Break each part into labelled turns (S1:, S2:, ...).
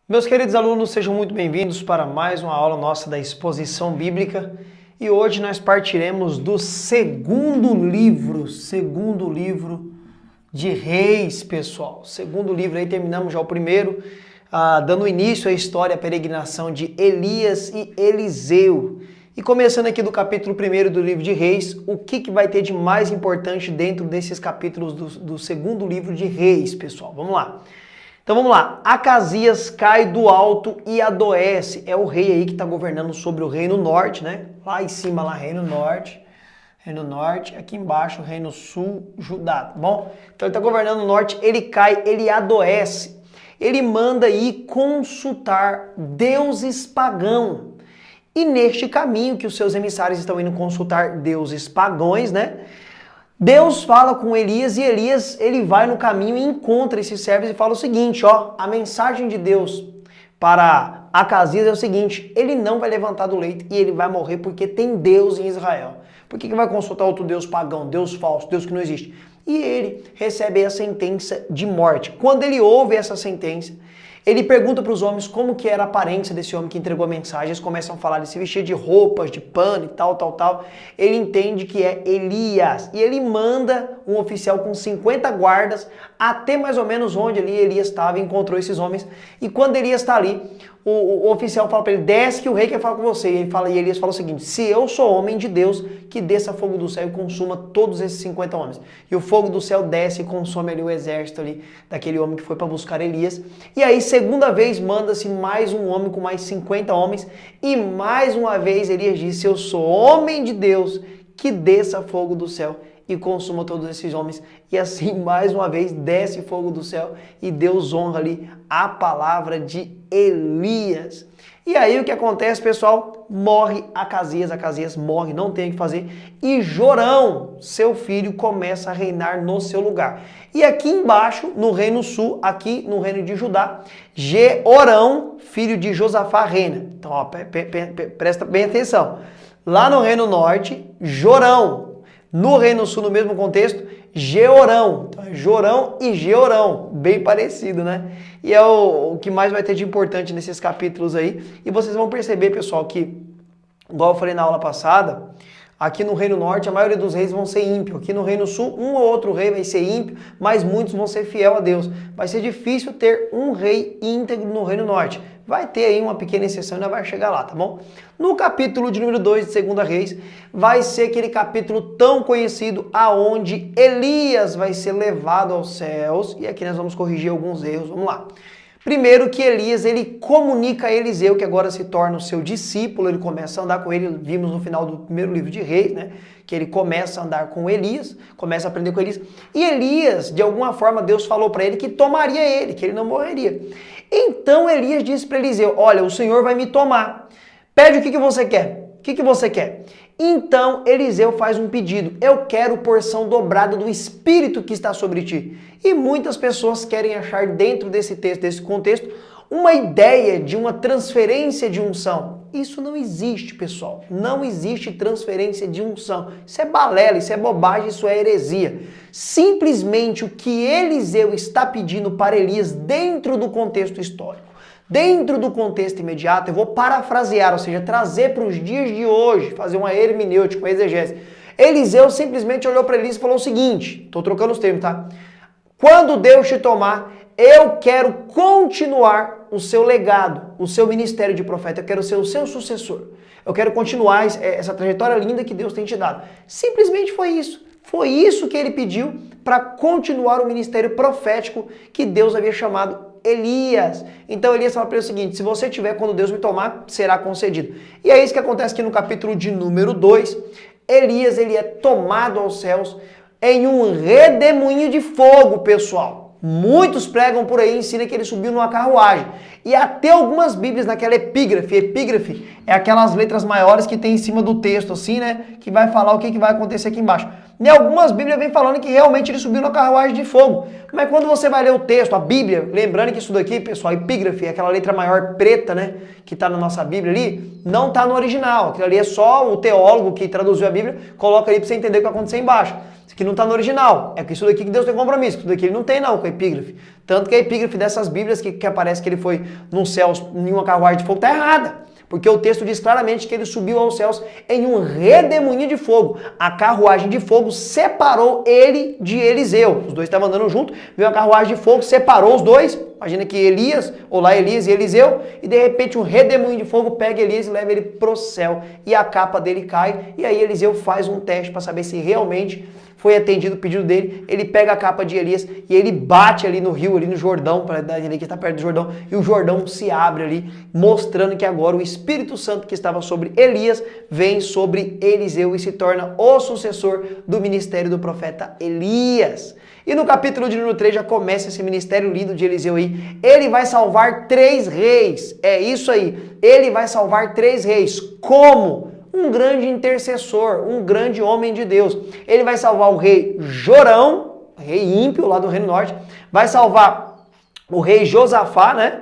S1: Meus queridos alunos, sejam muito bem-vindos para mais uma aula nossa da exposição bíblica. E hoje nós partiremos do segundo livro de Reis, pessoal. Segundo livro aí, terminamos já o primeiro, dando início à história, à peregrinação de Elias e Eliseu. E começando aqui do capítulo 1 do livro de Reis, o que vai ter de mais importante dentro desses capítulos do segundo livro de Reis, pessoal? Vamos lá. Então vamos lá, Acasias cai do alto e adoece, é o rei aí que está governando sobre o reino norte, né? Lá em cima, lá, reino norte, aqui embaixo, reino sul, Judá, tá bom? Então ele está governando o norte, ele cai, ele adoece, ele manda ir consultar deuses pagãos. E neste caminho que os seus emissários estão indo consultar deuses pagãos, né? Deus fala com Elias e Elias, ele vai no caminho e encontra esses servos e fala o seguinte, ó, a mensagem de Deus para Acasias é o seguinte, ele não vai levantar do leito e ele vai morrer porque tem Deus em Israel. Por que vai consultar outro Deus pagão, Deus falso, Deus que não existe? E ele recebe a sentença de morte. Quando ele ouve essa sentença, ele pergunta para os homens como que era a aparência desse homem que entregou a mensagem. Eles começam a falar, ele se vestia de roupas, de pano e tal. Ele entende que é Elias. E ele manda um oficial com 50 guardas até mais ou menos onde ali Elias estava e encontrou esses homens. E quando Elias está ali, o oficial fala para ele, desce que o rei quer falar com você. E Elias fala o seguinte, se eu sou homem de Deus, que desça fogo do céu e consuma todos esses 50 homens. E o fogo do céu desce e consome ali o exército ali daquele homem que foi para buscar Elias. E aí, segunda vez, manda-se mais um homem com mais 50 homens. E mais uma vez Elias disse, eu sou homem de Deus, que desça fogo do céu e consuma todos esses homens. E assim, mais uma vez, desce fogo do céu e Deus honra ali a palavra de Elias. E aí o que acontece, pessoal? Morre Acasias morre, não tem o que fazer. E Jorão, seu filho, começa a reinar no seu lugar. E aqui embaixo, no reino sul, aqui no reino de Judá, Jeorão, filho de Josafá, reina. Então, ó, presta bem atenção. Lá no reino norte, Jorão. No reino sul, no mesmo contexto, Jeorão. Então, é Jorão e Jeorão, bem parecido, né? E é o que mais vai ter de importante nesses capítulos aí. E vocês vão perceber, pessoal, que, igual eu falei na aula passada, aqui no reino norte a maioria dos reis vão ser ímpios. Aqui no reino sul, um ou outro rei vai ser ímpio, mas muitos vão ser fiel a Deus. Vai ser difícil ter um rei íntegro no reino norte. Vai ter aí uma pequena exceção e ainda vai chegar lá, tá bom? No capítulo de número 2 de 2 Reis, vai ser aquele capítulo tão conhecido aonde Elias vai ser levado aos céus. E aqui nós vamos corrigir alguns erros, vamos lá. Primeiro que Elias, ele comunica a Eliseu, que agora se torna o seu discípulo, ele começa a andar com ele, vimos no final do primeiro livro de Reis, né? Que ele começa a andar com Elias, começa a aprender com Elias. E Elias, de alguma forma, Deus falou para ele que tomaria ele, que ele não morreria. Então Elias disse para Eliseu, olha, o Senhor vai me tomar. Pede o que você quer. O que você quer? Então Eliseu faz um pedido. Eu quero porção dobrada do Espírito que está sobre ti. E muitas pessoas querem achar dentro desse texto, desse contexto, uma ideia de uma transferência de unção. Isso não existe, pessoal. Não existe transferência de unção. Isso é balela, isso é bobagem, isso é heresia. Simplesmente o que Eliseu está pedindo para Elias dentro do contexto histórico, dentro do contexto imediato, eu vou parafrasear, ou seja, trazer para os dias de hoje, fazer uma hermenêutica, uma exegese. Eliseu simplesmente olhou para Elias e falou o seguinte, estou trocando os termos, tá? Quando Deus te tomar, eu quero continuar o seu legado, o seu ministério de profeta, eu quero ser o seu sucessor. Eu quero continuar essa trajetória linda que Deus tem te dado. Simplesmente foi isso. Foi isso que ele pediu para continuar o ministério profético que Deus havia chamado Elias. Então Elias fala para ele o seguinte, se você tiver quando Deus me tomar, será concedido. E é isso que acontece aqui no capítulo de número 2. Elias, ele é tomado aos céus em um redemoinho de fogo, pessoal. Muitos pregam por aí e ensinam que ele subiu numa carruagem. E até algumas bíblias naquela epígrafe. Epígrafe é aquelas letras maiores que tem em cima do texto, assim, né? Que vai falar o que vai acontecer aqui embaixo. Em algumas Bíblias vem falando que realmente ele subiu na carruagem de fogo. Mas quando você vai ler o texto, a Bíblia, lembrando que isso daqui, pessoal, epígrafe, aquela letra maior preta, né, que está na nossa Bíblia ali, não está no original. Aquilo ali é só o teólogo que traduziu a Bíblia, coloca ali para você entender o que aconteceu embaixo. Isso aqui não está no original. É que isso daqui que Deus tem compromisso. Isso daqui ele não tem não com a epígrafe. Tanto que a epígrafe dessas Bíblias que aparece que ele foi nos céus em uma carruagem de fogo está errada. Porque o texto diz claramente que ele subiu aos céus em um redemoinho de fogo. A carruagem de fogo separou ele de Eliseu. Os dois estavam andando junto, veio a carruagem de fogo, separou os dois. Imagina que Elias, ou lá Elias e Eliseu, e de repente um redemoinho de fogo pega Elias e leva ele pro céu. E a capa dele cai, e aí Eliseu faz um teste para saber se realmente foi atendido o pedido dele. Ele pega a capa de Elias e ele bate ali no rio, ali no Jordão, para dar ele que está perto do Jordão, e o Jordão se abre ali, mostrando que agora o Espírito Santo que estava sobre Elias vem sobre Eliseu e se torna o sucessor do ministério do profeta Elias. E no capítulo de número 3 já começa esse ministério lindo de Eliseu aí. Ele vai salvar 3 reis. É isso aí. Ele vai salvar 3 reis. Como? Um grande intercessor, um grande homem de Deus. Ele vai salvar o rei Jorão, rei ímpio lá do Reino Norte. Vai salvar o rei Josafá, né?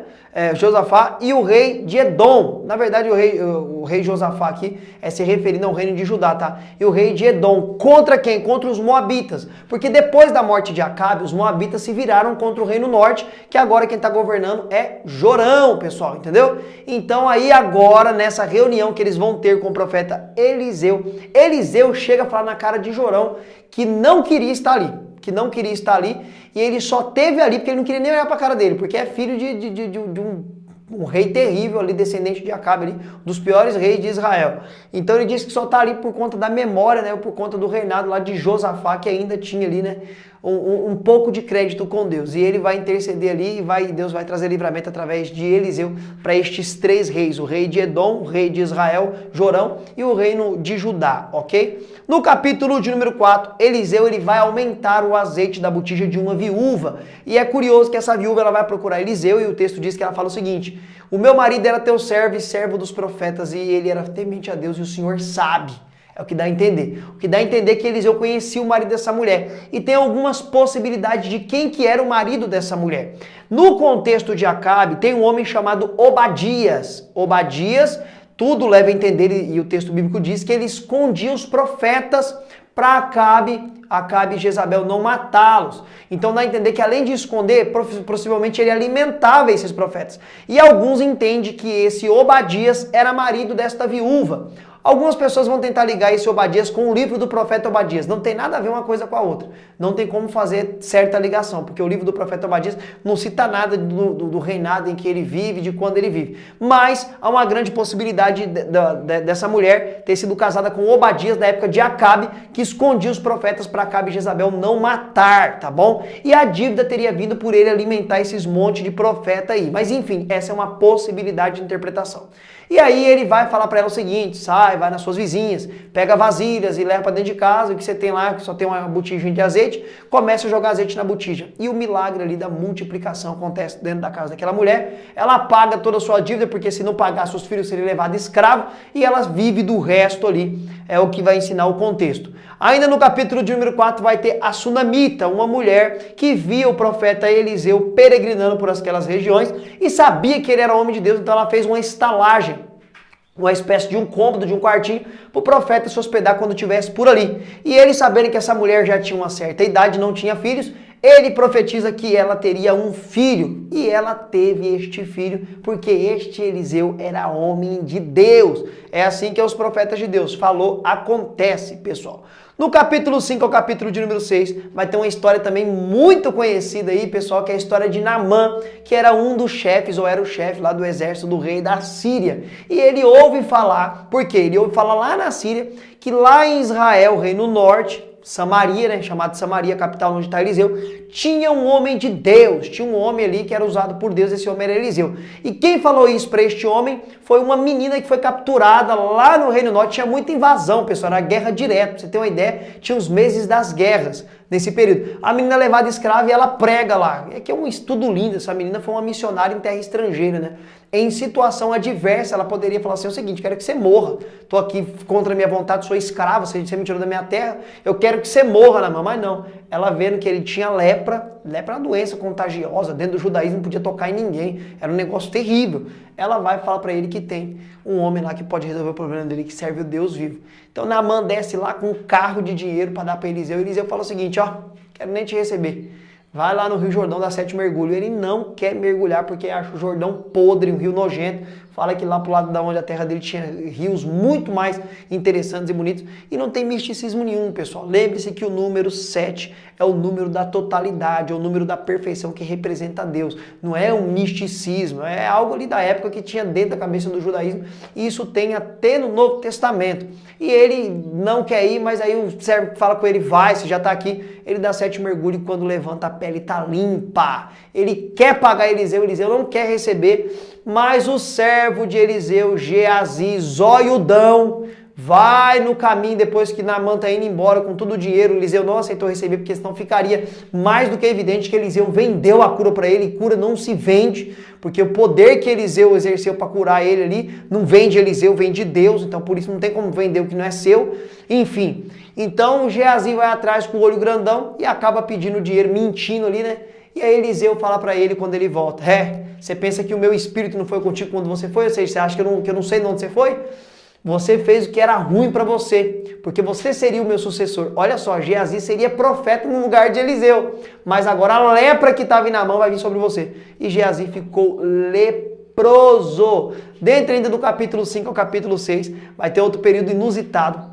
S1: Josafá e o rei de Edom. Na verdade, o rei Josafá aqui é se referindo ao reino de Judá, tá? E o rei de Edom. Contra quem? Contra os moabitas. Porque depois da morte de Acabe, os moabitas se viraram contra o reino norte, que agora quem está governando é Jorão, pessoal, entendeu? Então aí agora, nessa reunião que eles vão ter com o profeta Eliseu, Eliseu chega a falar na cara de Jorão que não queria estar ali, e ele só teve ali porque ele não queria nem olhar para a cara dele, porque é filho de um rei terrível ali, descendente de Acabe ali, dos piores reis de Israel. Então ele disse que só está ali por conta da memória, né, por conta do reinado lá de Josafá, que ainda tinha ali, né, um pouco de crédito com Deus. E ele vai interceder ali e Deus vai trazer livramento através de Eliseu para estes 3 reis, o rei de Edom, o rei de Israel, Jorão, e o reino de Judá, ok? No capítulo de número 4, Eliseu ele vai aumentar o azeite da botija de uma viúva. E é curioso que essa viúva ela vai procurar Eliseu e o texto diz que ela fala o seguinte: o meu marido era teu servo e servo dos profetas e ele era temente a Deus e o Senhor sabe. É o que dá a entender. O que dá a entender é que Eliseu conhecia o marido dessa mulher. E tem algumas possibilidades de quem que era o marido dessa mulher. No contexto de Acabe, tem um homem chamado Obadias. Obadias, tudo leva a entender, e o texto bíblico diz que ele escondia os profetas para Acabe e Jezabel não matá-los. Então dá a entender que além de esconder, possivelmente ele alimentava esses profetas. E alguns entendem que esse Obadias era marido desta viúva. Algumas pessoas vão tentar ligar esse Obadias com o livro do profeta Obadias. Não tem nada a ver uma coisa com a outra. Não tem como fazer certa ligação, porque o livro do profeta Obadias não cita nada do reinado em que ele vive, de quando ele vive. Mas há uma grande possibilidade dessa mulher ter sido casada com Obadias da época de Acabe, que escondia os profetas para Acabe e Jezabel não matar, tá bom? E a dívida teria vindo por ele alimentar esses montes de profeta aí. Mas enfim, essa é uma possibilidade de interpretação. E aí ele vai falar para ela o seguinte: vai nas suas vizinhas, pega vasilhas e leva para dentro de casa, o que você tem lá, que só tem uma botija de azeite, começa a jogar azeite na botija. E o milagre ali da multiplicação acontece dentro da casa daquela mulher. Ela paga toda a sua dívida, porque se não pagasse os filhos seriam levados escravo, e ela vive do resto ali, é o que vai ensinar o contexto. Ainda no capítulo de número 4 vai ter a Sunamita, uma mulher que via o profeta Eliseu peregrinando por aquelas regiões e sabia que ele era homem de Deus, então ela fez uma estalagem, uma espécie de um cômodo, de um quartinho, para o profeta se hospedar quando estivesse por ali. E ele, sabendo que essa mulher já tinha uma certa idade, não tinha filhos, ele profetiza que ela teria um filho. E ela teve este filho, porque este Eliseu era homem de Deus. É assim que os profetas de Deus falou, acontece, pessoal. No capítulo 5 ao capítulo de número 6, vai ter uma história também muito conhecida aí, pessoal, que é a história de Naamã, que era um dos chefes, ou era o chefe lá do exército do rei da Síria. E ele ouve falar, por quê? Ele ouve falar lá na Síria, que lá em Israel, reino norte, Samaria, né, chamado Samaria, capital onde está Eliseu, tinha um homem de Deus, tinha um homem ali que era usado por Deus, esse homem era Eliseu. E quem falou isso para este homem foi uma menina que foi capturada lá no Reino Norte, tinha muita invasão, pessoal, era guerra direta, pra você ter uma ideia, tinha os meses das guerras. nesse período. A menina é levada escrava e ela prega lá. É que é um estudo lindo, essa menina foi uma missionária em terra estrangeira, né? Em situação adversa, ela poderia falar assim, é o seguinte, quero que você morra. Tô aqui contra a minha vontade, sou escravo, você me tirou da minha terra, eu quero que você morra na mão. Mas não, ela vendo que ele tinha lepra é uma doença contagiosa, dentro do judaísmo não podia tocar em ninguém, era um negócio terrível. Ela vai falar para ele que tem um homem lá que pode resolver o problema dele, que serve o Deus vivo. Então Naamã desce lá com um carro de dinheiro para dar para Eliseu. Eliseu fala o seguinte, ó, quero nem te receber. Vai lá no Rio Jordão dar 7 mergulhos. Ele não quer mergulhar porque acha o Jordão podre, um rio nojento. Fala que lá pro lado da onde a terra dele tinha rios muito mais interessantes e bonitos. E não tem misticismo nenhum, pessoal. Lembre-se que o número 7 é o número da totalidade, é o número da perfeição que representa Deus. Não é um misticismo, é algo ali da época que tinha dentro da cabeça do judaísmo. E isso tem até no Novo Testamento. E ele não quer ir, mas aí o servo fala com ele, vai, você já está aqui. Ele dá 7 mergulhos e quando levanta a pele está limpa. Ele quer pagar Eliseu não quer receber, mas o servo de Eliseu, Geazi, zoiudão, vai no caminho depois que Naamã está indo embora com todo o dinheiro. Eliseu não aceitou receber porque senão ficaria mais do que evidente que Eliseu vendeu a cura para ele, e cura não se vende, porque o poder que Eliseu exerceu para curar ele ali, não vem de Eliseu, vem de Deus, então por isso não tem como vender o que não é seu, enfim. Então Geazi vai atrás com o olho grandão e acaba pedindo dinheiro, mentindo ali, né? E aí Eliseu fala para ele quando ele volta, você pensa que o meu espírito não foi contigo quando você foi? Ou seja, você acha que eu não sei de onde você foi? Você fez o que era ruim para você, porque você seria o meu sucessor. Olha só, Geazi seria profeta no lugar de Eliseu, mas agora a lepra que estava na mão vai vir sobre você. E Geazi ficou leproso. Dentro ainda do capítulo 5 ao capítulo 6, vai ter outro período inusitado.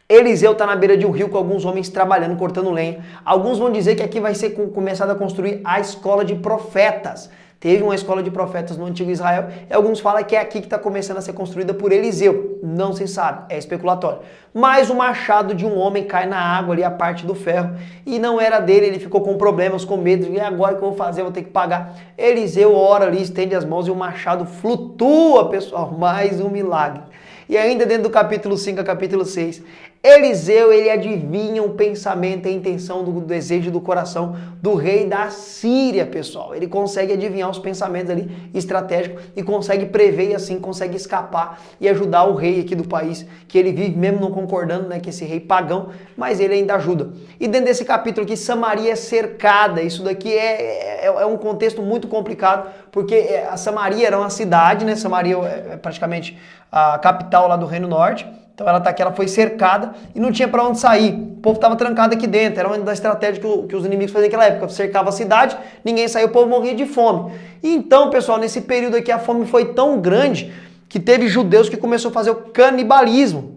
S1: Eliseu está na beira de um rio com alguns homens trabalhando, cortando lenha. Alguns vão dizer que aqui vai ser começado a construir a escola de profetas. Teve uma escola de profetas no antigo Israel e alguns falam que é aqui que está começando a ser construída por Eliseu. Não se sabe, é especulatório. Mas o machado de um homem cai na água ali, a parte do ferro, e não era dele, ele ficou com problemas, com medo, e agora o que eu vou fazer? Eu vou ter que pagar. Eliseu ora ali, estende as mãos e o machado flutua, pessoal, mais um milagre. E ainda dentro do capítulo 5 a capítulo 6, Eliseu, ele adivinha o pensamento e a intenção do desejo do coração do rei da Síria, pessoal. Ele consegue adivinhar os pensamentos ali estratégicos e consegue prever e assim consegue escapar e ajudar o rei aqui do país, que ele vive mesmo não concordando, né, que esse rei pagão, mas ele ainda ajuda. E dentro desse capítulo aqui, Samaria é cercada. Isso daqui é um contexto muito complicado, porque a Samaria era uma cidade, né? Samaria é praticamente a capital lá do Reino Norte. Então ela tá aqui, ela foi cercada e não tinha para onde sair. O povo estava trancado aqui dentro. Era uma das estratégias que os inimigos faziam naquela época. Cercava a cidade, ninguém saiu, o povo morria de fome. E então, pessoal, nesse período aqui a fome foi tão grande que teve judeus que começou a fazer o canibalismo.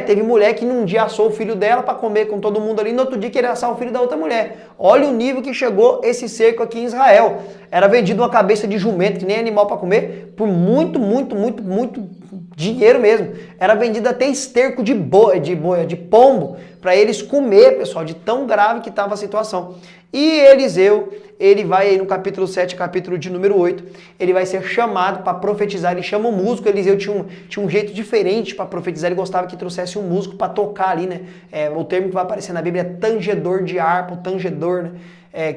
S1: Teve mulher que num dia assou o filho dela para comer com todo mundo ali, no outro dia queria assar o filho da outra mulher. Olha o nível que chegou esse cerco aqui em Israel. Era vendido uma cabeça de jumento, que nem animal para comer, por muito dinheiro mesmo. Era vendido até esterco de pombo, para eles comer, pessoal, de tão grave que estava a situação. E Eliseu, ele vai aí no capítulo 7, capítulo de número 8, ele vai ser chamado para profetizar. Ele chama o músico. Eliseu tinha um jeito diferente para profetizar, ele gostava que trouxesse um músico para tocar ali, né? O termo que vai aparecer na Bíblia é tangedor de harpa, o tangedor, né?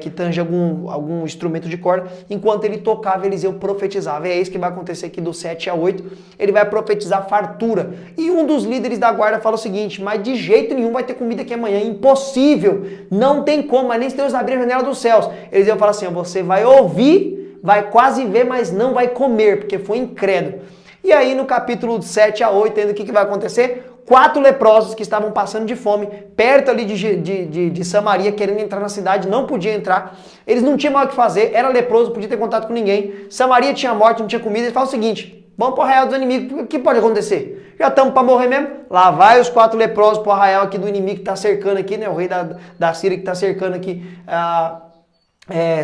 S1: Que tange algum instrumento de corda. Enquanto ele tocava, Eliseu profetizava. É isso que vai acontecer aqui do 7 a 8. Ele vai profetizar fartura. E um dos líderes da guarda fala o seguinte, mas de jeito nenhum vai ter comida aqui amanhã, impossível, não tem como, mas nem se Deus abrir a janela dos céus. Eliseu fala assim, você vai ouvir, vai quase ver, mas não vai comer, porque foi incrédulo. E aí no capítulo 7 a 8, ainda o que vai acontecer? 4 leprosos que estavam passando de fome, perto ali de Samaria, querendo entrar na cidade, não podia entrar. Eles não tinham mais o que fazer, era leproso, podia ter contato com ninguém. Samaria tinha morte, não tinha comida. Eles falam o seguinte, vamos para o arraial dos inimigos, o que pode acontecer? Já estamos para morrer mesmo? Lá vai os 4 leprosos para o arraial aqui do inimigo que está cercando aqui, né? O rei da Síria que está cercando aqui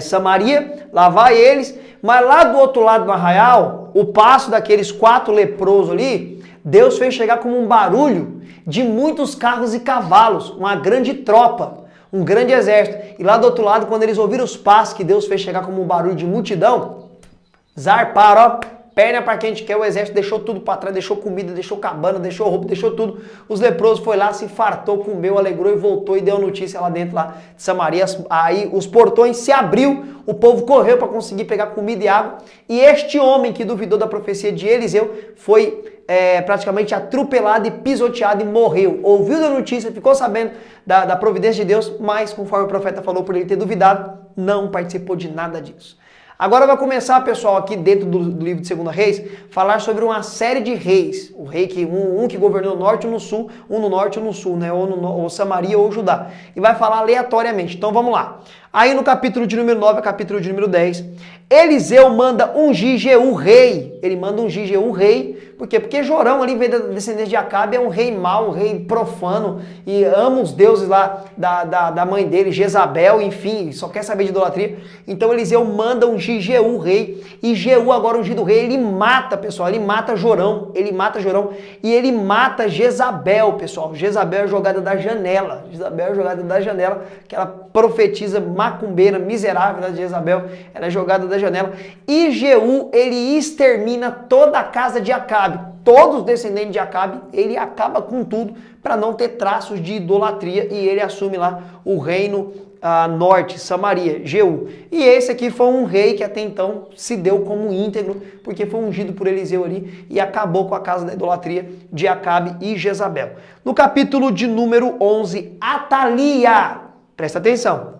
S1: Samaria, lá vai eles. Mas lá do outro lado do arraial, o passo daqueles 4 leprosos ali, Deus fez chegar como um barulho de muitos carros e cavalos, uma grande tropa, um grande exército. E lá do outro lado, quando eles ouviram os passos que Deus fez chegar como um barulho de multidão, zarparam, ó, perna para quem a gente quer, o exército deixou tudo para trás, deixou comida, deixou cabana, deixou roupa, deixou tudo. Os leprosos foi lá, se fartou, comeu, alegrou e voltou e deu notícia lá dentro lá de Samaria. Aí os portões se abriu, o povo correu para conseguir pegar comida e água. E este homem que duvidou da profecia de Eliseu foi praticamente atropelado e pisoteado e morreu. Ouviu da notícia, ficou sabendo da providência de Deus, mas conforme o profeta falou, por ele ter duvidado, não participou de nada disso. Agora vai começar, pessoal, aqui dentro do livro de 2 Reis, falar sobre uma série de reis. O rei que um que governou no norte ou no sul, um no norte ou no sul, né? Ou Samaria ou Judá. E vai falar aleatoriamente. Então vamos lá. Aí no capítulo de número 9, capítulo de número 10, Eliseu manda ungir Jeú rei. Ele manda ungir Jeú rei. Por quê? Porque Jorão ali veio da descendência de Acabe, é um rei mau, um rei profano, e ama os deuses lá da mãe dele, Jezabel, enfim, só quer saber de idolatria. Então Eliseu manda ungir Jeú rei, e Jeú agora ungido rei, ele mata, pessoal, ele mata Jorão, e ele mata Jezabel, pessoal. Jezabel é jogada da janela, aquela profetisa macumbeira, miserável da Jezabel, ela é jogada da janela. E Jeú, ele extermina toda a casa de Acabe. Todos os descendentes de Acabe, ele acaba com tudo para não ter traços de idolatria e ele assume lá o reino norte, Samaria, Jeú. E esse aqui foi um rei que até então se deu como íntegro, porque foi ungido por Eliseu ali e acabou com a casa da idolatria de Acabe e Jezabel. No capítulo de número 11, Atalia, presta atenção,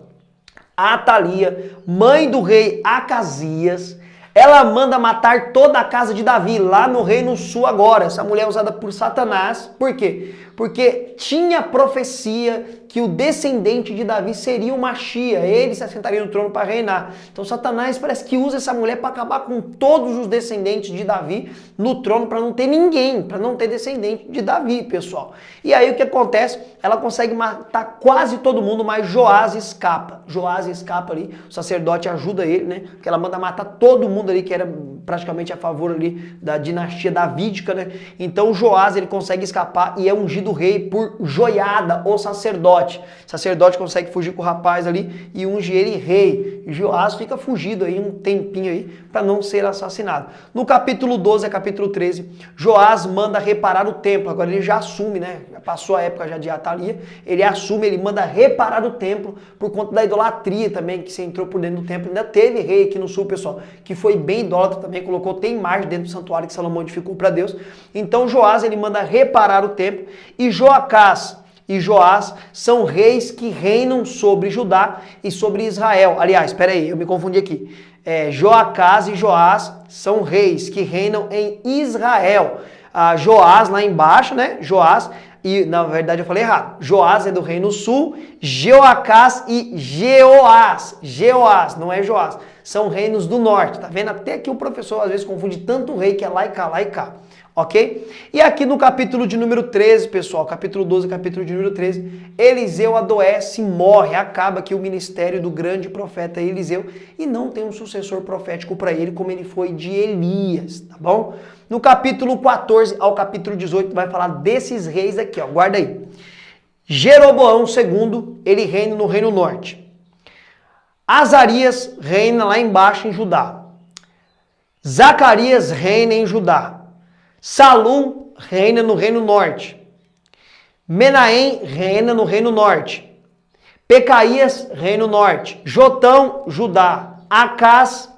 S1: Atalia, mãe do rei Acasias, ela manda matar toda a casa de Davi, lá no reino sul agora. Essa mulher é usada por Satanás. Por quê? Porque tinha profecia que o descendente de Davi seria o Machia, ele se assentaria no trono para reinar. Então Satanás parece que usa essa mulher para acabar com todos os descendentes de Davi no trono, para não ter ninguém, para não ter descendente de Davi, pessoal. E aí o que acontece? Ela consegue matar quase todo mundo, mas Joás escapa. Joás escapa ali, o sacerdote ajuda ele, né? Porque ela manda matar todo mundo ali que era praticamente a favor ali da dinastia davídica, né? Então Joás ele consegue escapar e é ungido rei por Joiada, o sacerdote. O sacerdote consegue fugir com o rapaz ali e unge ele rei. E Joás fica fugido aí um tempinho aí para não ser assassinado. No capítulo 12 a capítulo 13, Joás manda reparar o templo. Agora ele já assume, né? Já passou a época já de Atalia. Ele assume, ele manda reparar o templo por conta da idolatria também, que se entrou por dentro do templo. Ainda teve rei aqui no sul, pessoal, que foi bem idólatra também, tem imagem dentro do santuário que Salomão edificou para Deus. Então Joás ele manda reparar o templo e Joacás e Joás são reis que reinam sobre Judá e sobre Israel. Aliás, espera aí, eu me confundi aqui. Joacás e Joás são reis que reinam em Israel. Joás lá embaixo, né? Joás, e na verdade eu falei errado. Joás é do reino sul, Joacás e Jeoás. Jeoás, não é Joás. São reinos do norte, tá vendo? Até que o professor às vezes confunde tanto rei que é lá e cá. Ok? E aqui no capítulo de número 13, pessoal, capítulo 12, capítulo de número 13, Eliseu adoece, morre, acaba aqui o ministério do grande profeta Eliseu e não tem um sucessor profético para ele como ele foi de Elias, tá bom? No capítulo 14 ao capítulo 18 vai falar desses reis aqui, ó, guarda aí. Jeroboão II, ele reina no reino norte. Azarias reina lá embaixo em Judá. Zacarias reina em Judá. Salum reina no reino norte. Menahem reina no reino norte. Pecaías reina no norte. Jotão, Judá. Acás,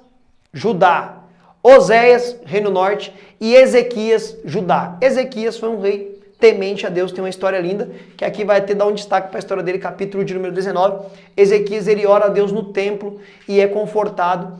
S1: Judá. Oséias, reino norte. E Ezequias, Judá. Ezequias foi um rei temente a Deus, tem uma história linda, que aqui vai dar um destaque para a história dele, capítulo de número 19. Ezequias, ele ora a Deus no templo e é confortado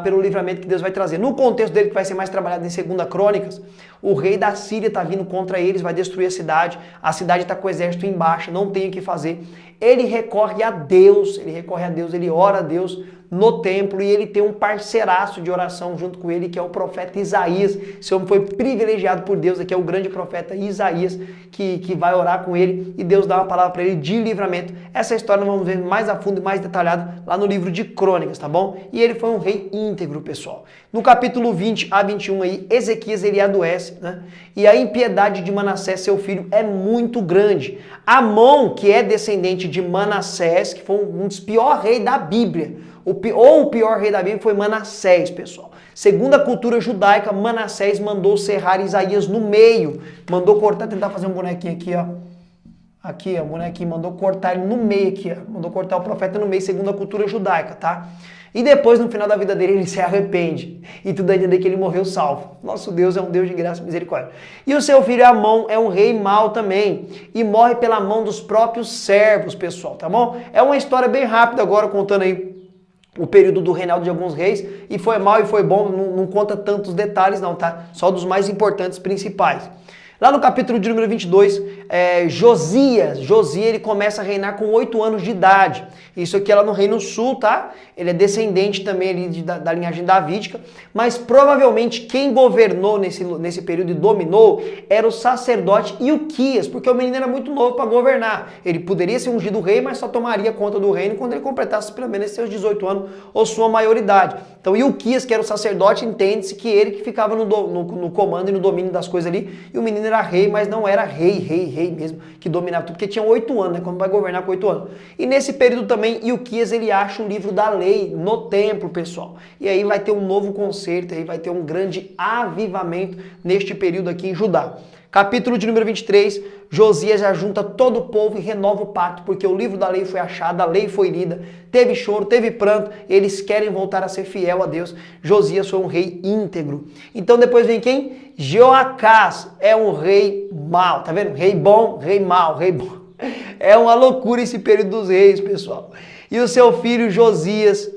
S1: pelo livramento que Deus vai trazer. No contexto dele, que vai ser mais trabalhado em 2 Crônicas, o rei da Síria está vindo contra eles, vai destruir a cidade está com o exército embaixo, não tem o que fazer. Ele recorre a Deus, ele ora a Deus no templo e ele tem um parceiraço de oração junto com ele, que é o profeta Isaías. Esse homem foi privilegiado por Deus, aqui é o grande profeta Isaías, que vai orar com ele e Deus dá uma palavra para ele de livramento. Essa história nós vamos ver mais a fundo e mais detalhado lá no livro de Crônicas, tá bom? E ele foi um rei íntegro, pessoal. No capítulo 20 a 21 aí, Ezequias ele adoece, né? E a impiedade de Manassés, seu filho, é muito grande. Amon, que é descendente de Manassés, que foi um dos piores reis da Bíblia, Ou o pior rei da Bíblia foi Manassés, pessoal. Segundo a cultura judaica, Manassés mandou serrar Isaías no meio. Mandou cortar, tentar fazer um bonequinho aqui, ó. Aqui, ó, o bonequinho mandou cortar ele no meio aqui, ó. Mandou cortar o profeta no meio, segundo a cultura judaica, tá? E depois, no final da vida dele, ele se arrepende. E tu dá a entender que ele morreu salvo. Nosso Deus é um Deus de graça e misericórdia. E o seu filho Amon é um rei mau também. E morre pela mão dos próprios servos, pessoal, tá bom? É uma história bem rápida agora, contando aí o período do reinado de alguns reis. E foi mal e foi bom, não conta tantos detalhes não, tá? Só dos mais importantes, principais. Lá no capítulo de número 22, Josias, ele começa a reinar com 8 anos de idade. Isso aqui é lá no Reino Sul, tá? Ele é descendente também ali da linhagem davídica, mas provavelmente quem governou nesse período e dominou era o sacerdote Ilquias, porque o menino era muito novo para governar. Ele poderia ser ungido rei, mas só tomaria conta do reino quando ele completasse pelo menos seus 18 anos ou sua maioridade. Então Ilquias, que era o sacerdote, entende-se que ele que ficava no comando e no domínio das coisas ali, e o menino era rei, mas não era rei mesmo, que dominava tudo, porque tinha 8 anos, né? Como vai governar com 8 anos? E nesse período também, Ilquias, ele acha o livro da lei no templo, pessoal. E aí vai ter um novo concerto, aí vai ter um grande avivamento neste período aqui em Judá. Capítulo de número 23, Josias já junta todo o povo e renova o pacto, porque o livro da lei foi achado, a lei foi lida, teve choro, teve pranto, eles querem voltar a ser fiel a Deus. Josias foi um rei íntegro. Então depois vem quem? Jeoacás é um rei mau, tá vendo? Rei bom, rei mau, rei bom. É uma loucura esse período dos reis, pessoal. E o seu filho Josias...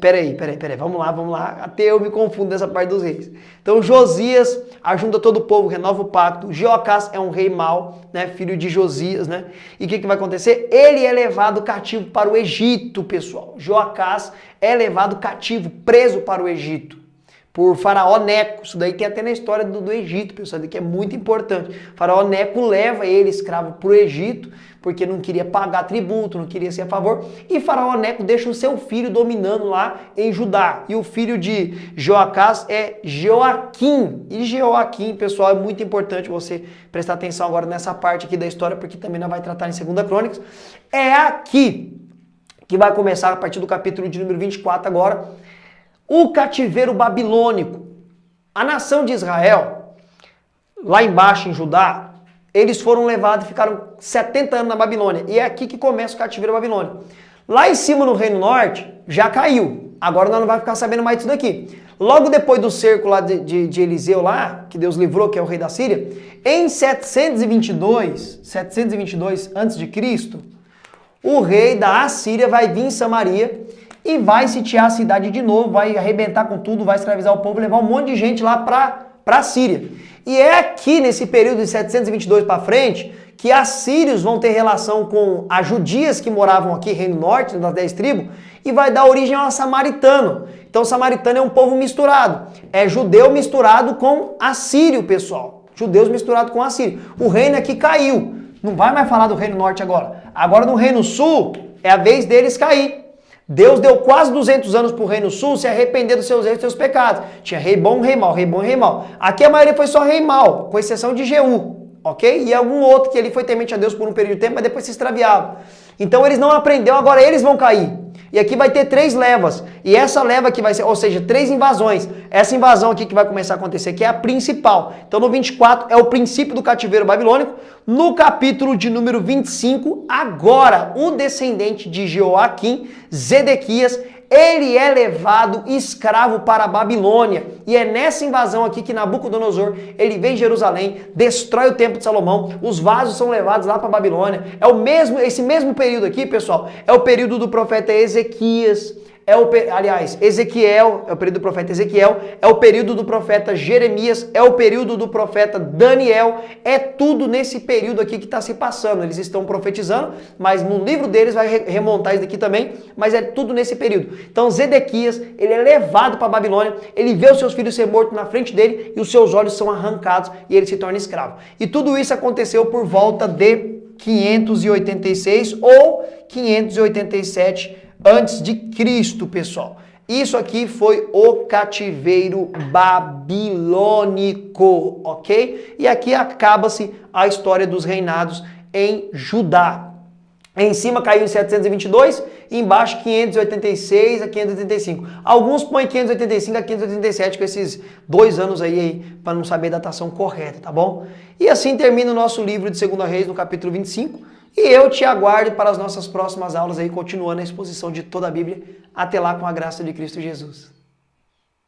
S1: peraí, vamos lá, até eu me confundo nessa parte dos reis. Então Josias ajunta todo o povo, renova o pacto. Jeoacás é um rei mau, né, filho de Josias, né? E o que vai acontecer? Ele é levado cativo para o Egito, pessoal. Jeoacás é levado cativo, preso para o Egito, por Faraó Neco. Isso daí tem até na história do Egito, pessoal, isso daqui é muito importante. Faraó Neco leva ele, escravo, para o Egito, porque não queria pagar tributo, não queria ser a favor. E Faraó Neco deixa o seu filho dominando lá em Judá. E o filho de Jeoacás é Joaquim. E Joaquim, pessoal, é muito importante você prestar atenção agora nessa parte aqui da história, porque também não vai tratar em 2 Crônicas. É aqui que vai começar, a partir do capítulo de número 24 agora, o cativeiro babilônico. A nação de Israel, lá embaixo em Judá, eles foram levados e ficaram 70 anos na Babilônia. E é aqui que começa o cativeiro babilônico. Lá em cima no Reino Norte, já caiu. Agora nós não vamos ficar sabendo mais disso daqui. Logo depois do cerco lá de Eliseu lá, que Deus livrou, que é o rei da Síria, em 722 a.C., o rei da Assíria vai vir em Samaria e vai sitiar a cidade de novo, vai arrebentar com tudo, vai escravizar o povo, levar um monte de gente lá para a Síria. E é aqui, nesse período de 722 para frente, que assírios vão ter relação com as judias que moravam aqui, Reino Norte, das 10 tribos, e vai dar origem ao samaritano. Então, o samaritano é um povo misturado. É judeu misturado com assírio, pessoal. Judeus misturados com assírio. O reino aqui caiu. Não vai mais falar do Reino Norte agora. Agora, no Reino Sul, é a vez deles cair. Deus deu quase 200 anos para o Reino Sul se arrepender dos seus erros e dos seus pecados. Tinha rei bom, rei mau, rei bom e rei mau. Aqui a maioria foi só rei mau, com exceção de Jeú, ok? E algum outro que ele foi temente a Deus por um período de tempo, mas depois se extraviava. Então eles não aprenderam, agora eles vão cair. E aqui vai ter 3 levas. E essa leva aqui vai ser, ou seja, 3 invasões. Essa invasão aqui que vai começar a acontecer aqui é a principal. Então no 24 é o princípio do cativeiro babilônico. No capítulo de número 25, agora o descendente de Joaquim, Zedequias, ele é levado escravo para a Babilônia. E é nessa invasão aqui que Nabucodonosor, ele vem em Jerusalém, destrói o templo de Salomão, os vasos são levados lá para a Babilônia. Esse mesmo período aqui, pessoal, é o período do profeta Ezequias. Ezequiel, é o período do profeta Ezequiel, é o período do profeta Jeremias, é o período do profeta Daniel, é tudo nesse período aqui que está se passando. Eles estão profetizando, mas no livro deles vai remontar isso daqui também, mas é tudo nesse período. Então Zedequias, ele é levado para a Babilônia, ele vê os seus filhos ser mortos na frente dele e os seus olhos são arrancados e ele se torna escravo. E tudo isso aconteceu por volta de 586 ou 587 antes de Cristo, pessoal. Isso aqui foi o cativeiro babilônico, ok? E aqui acaba-se a história dos reinados em Judá. Em cima caiu em 722 e embaixo 586 a 585. Alguns põem 585 a 587 com esses 2 anos aí para não saber a datação correta, tá bom? E assim termina o nosso livro de 2 Reis no capítulo 25. E eu te aguardo para as nossas próximas aulas aí, continuando a exposição de toda a Bíblia. Até lá, com a graça de Cristo Jesus.